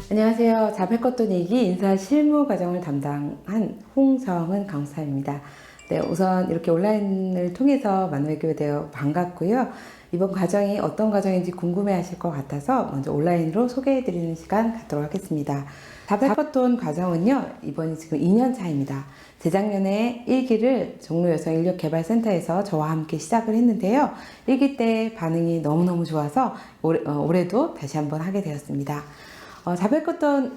안녕하세요. 자백것돈 얘기 인사 실무 과정을 담당한 홍성은 강사입니다. 네, 우선 이렇게 온라인을 통해서 만나게 되어 반갑고요. 이번 과정이 어떤 과정인지 궁금해 하실 것 같아서 먼저 온라인으로 소개해 드리는 시간 갖도록 하겠습니다. 자백것돈 과정은요, 이번이 지금 2년 차입니다. 재작년에 1기를 종로여성인력개발센터에서 저와 함께 시작을 했는데요. 1기 때 반응이 너무너무 좋아서 올해도 다시 한번 하게 되었습니다. 자백것돈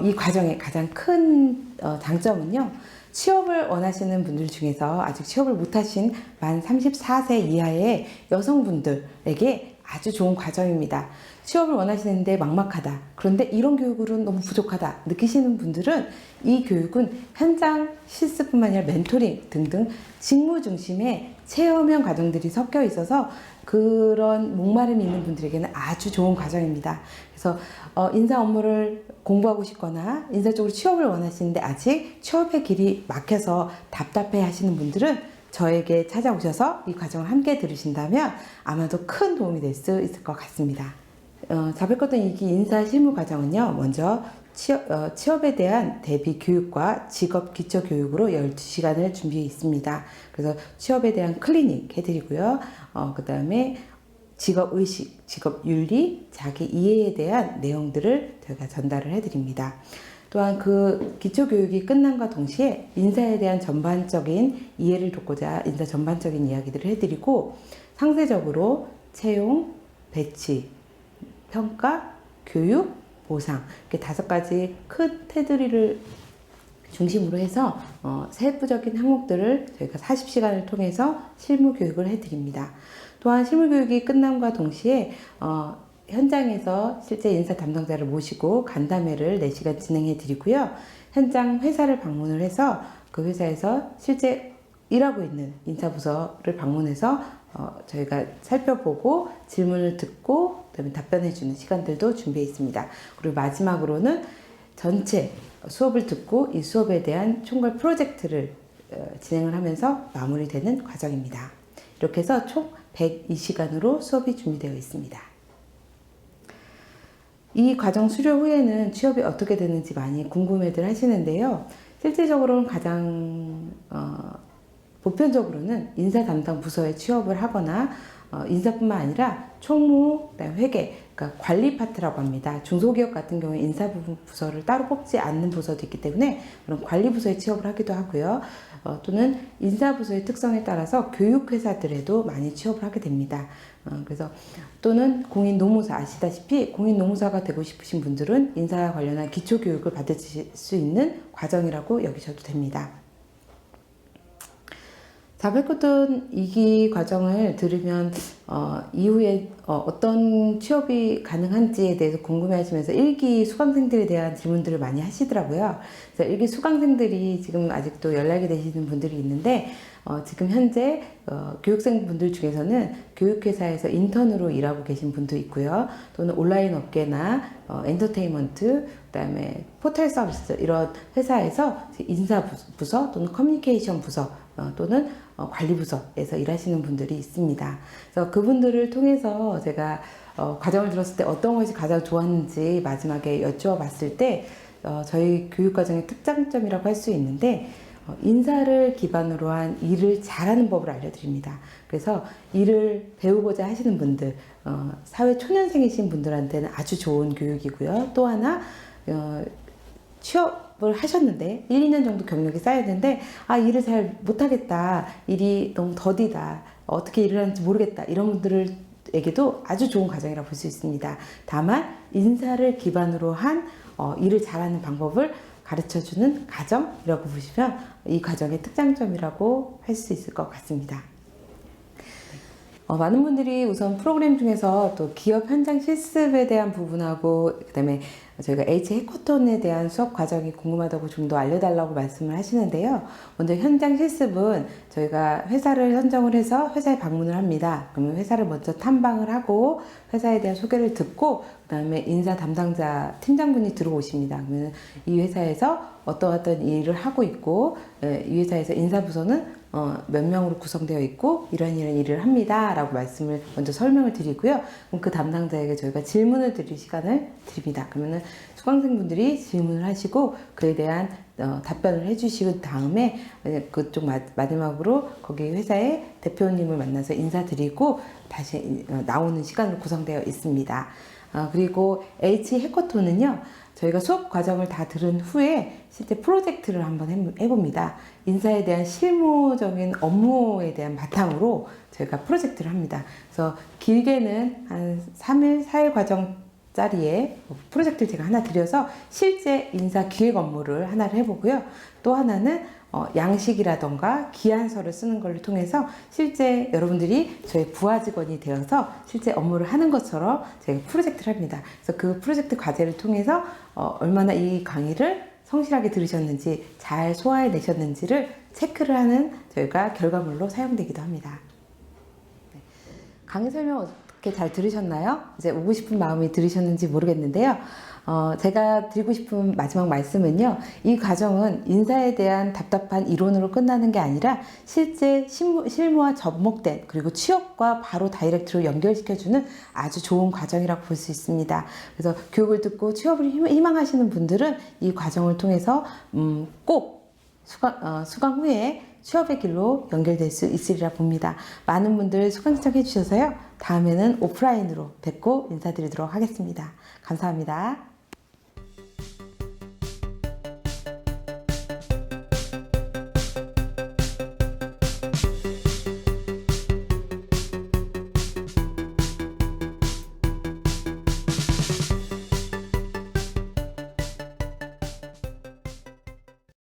이 과정의 가장 큰 장점은요, 취업을 원하시는 분들 중에서 아직 취업을 못하신 만 34세 이하의 여성분들에게 아주 좋은 과정입니다. 취업을 원하시는데 막막하다, 그런데 이런 교육으로는 너무 부족하다 느끼시는 분들은 이 교육은 현장 실습뿐만 아니라 멘토링 등등 직무 중심의 체험형 과정들이 섞여 있어서 그런 목마름이 있는 분들에게는 아주 좋은 과정입니다. 그래서 인사 업무를 공부하고 싶거나 인사 쪽으로 취업을 원하시는데 아직 취업의 길이 막혀서 답답해 하시는 분들은 저에게 찾아오셔서 이 과정을 함께 들으신다면 아마도 큰 도움이 될 수 있을 것 같습니다. 자백것돈 2기 인사 실무 과정은요, 먼저 취업에 대한 대비 교육과 직업 기초 교육으로 12시간을 준비해 있습니다. 그래서 취업에 대한 클리닉 해드리고요. 그 다음에 직업 의식, 직업 윤리, 자기 이해에 대한 내용들을 저희가 전달을 해드립니다. 또한 그 기초 교육이 끝남과 동시에 인사에 대한 전반적인 이해를 돕고자 인사 전반적인 이야기들을 해드리고 상세적으로 채용, 배치, 평가, 교육, 보상 이렇게 5가지 큰 테두리를 중심으로 해서 세부적인 항목들을 저희가 40시간을 통해서 실무 교육을 해드립니다. 또한 실무 교육이 끝남과 동시에 현장에서 실제 인사 담당자를 모시고 간담회를 4시간 진행해 드리고요. 현장 회사를 방문을 해서 그 회사에서 실제 일하고 있는 인사부서를 방문해서 저희가 살펴보고 질문을 듣고 그다음에 답변해 주는 시간들도 준비해 있습니다. 그리고 마지막으로는 전체 수업을 듣고 이 수업에 대한 총괄 프로젝트를 진행을 하면서 마무리되는 과정입니다. 이렇게 해서 총 102시간으로 수업이 준비되어 있습니다. 이 과정 수료 후에는 취업이 어떻게 되는지 많이 궁금해들 하시는데요. 실질적으로는 가장 보편적으로는 인사 담당 부서에 취업을 하거나 인사뿐만 아니라 총무, 그다음에 회계, 그러니까 관리 파트라고 합니다. 중소기업 같은 경우에 인사 부서를 따로 뽑지 않는 부서도 있기 때문에 그런 관리 부서에 취업을 하기도 하고요. 또는 인사 부서의 특성에 따라서 교육회사들에도 많이 취업을 하게 됩니다. 그래서 또는 공인노무사, 아시다시피 공인노무사가 되고 싶으신 분들은 인사 관련한 기초교육을 받으실 수 있는 과정이라고 여기셔도 됩니다. 자백것돈 2기 과정을 들으면 이후에 어떤 취업이 가능한지에 대해서 궁금해하시면서 1기 수강생들에 대한 질문들을 많이 하시더라고요. 그래서 1기 수강생들이 지금 아직도 연락이 되시는 분들이 있는데 지금 현재 교육생 분들 중에서는 교육회사에서 인턴으로 일하고 계신 분도 있고요. 또는 온라인 업계나 엔터테인먼트, 그다음에 포털 서비스 이런 회사에서 인사부서 또는 커뮤니케이션 부서 또는 관리부서에서 일하시는 분들이 있습니다. 그래서 그분들을 통해서 제가 과정을 들었을 때 어떤 것이 가장 좋았는지 마지막에 여쭈어봤을 때 저희 교육과정의 특장점이라고 할 수 있는데 인사를 기반으로 한 일을 잘하는 법을 알려드립니다. 그래서 일을 배우고자 하시는 분들, 사회 초년생이신 분들한테는 아주 좋은 교육이고요. 또 하나 취업을 하셨는데 1, 2년 정도 경력이 쌓였는데 일을 잘 못하겠다, 일이 너무 더디다, 어떻게 일을 하는지 모르겠다 이런 분들에게도 아주 좋은 과정이라고 볼 수 있습니다. 다만 인사를 기반으로 한 일을 잘하는 방법을 가르쳐주는 과정이라고 보시면 이 과정의 특장점이라고 할 수 있을 것 같습니다. 많은 분들이 우선 프로그램 중에서 또 기업 현장 실습에 대한 부분하고 그다음에 저희가 H 해커톤에 대한 수업 과정이 궁금하다고 좀 더 알려달라고 말씀을 하시는데요. 먼저 현장 실습은 저희가 회사를 선정을 해서 회사에 방문을 합니다. 그러면 회사를 먼저 탐방을 하고 회사에 대한 소개를 듣고 그다음에 인사 담당자 팀장분이 들어오십니다. 그러면 이 회사에서 어떤 일을 하고 있고 이 회사에서 인사부서는 몇 명으로 구성되어 있고 이런 일을 합니다 라고 말씀을 먼저 설명을 드리고요. 그럼 그 담당자에게 저희가 질문을 드릴 시간을 드립니다. 그러면은 수강생분들이 질문을 하시고 그에 대한 답변을 해주신 다음에 그쪽 마지막으로 거기 회사의 대표님을 만나서 인사드리고 다시 나오는 시간으로 구성되어 있습니다. 그리고 H 해커톤은요, 저희가 수업 과정을 다 들은 후에 실제 프로젝트를 한번 해봅니다. 인사에 대한 실무적인 업무에 대한 바탕으로 저희가 프로젝트를 합니다. 그래서 길게는 한 3일, 4일 과정짜리의 프로젝트를 제가 하나 드려서 실제 인사 기획 업무를 하나를 해보고요. 또 하나는 양식이라던가 기한서를 쓰는 걸 통해서 실제 여러분들이 저희 부하 직원이 되어서 실제 업무를 하는 것처럼 저희가 프로젝트를 합니다. 그래서 그 프로젝트 과제를 통해서 얼마나 이 강의를 성실하게 들으셨는지 잘 소화해내셨는지를 체크를 하는 저희가 결과물로 사용되기도 합니다. 강의 설명 어떻게 잘 들으셨나요? 이제 오고 싶은 마음이 들으셨는지 모르겠는데요. 제가 드리고 싶은 마지막 말씀은요, 이 과정은 인사에 대한 답답한 이론으로 끝나는 게 아니라 실제 실무와 접목된 그리고 취업과 바로 다이렉트로 연결시켜주는 아주 좋은 과정이라고 볼 수 있습니다. 그래서 교육을 듣고 취업을 희망하시는 분들은 이 과정을 통해서 꼭 수강 후에 취업의 길로 연결될 수 있으리라 봅니다. 많은 분들 수강 신청해 주셔서요, 다음에는 오프라인으로 뵙고 인사드리도록 하겠습니다. 감사합니다.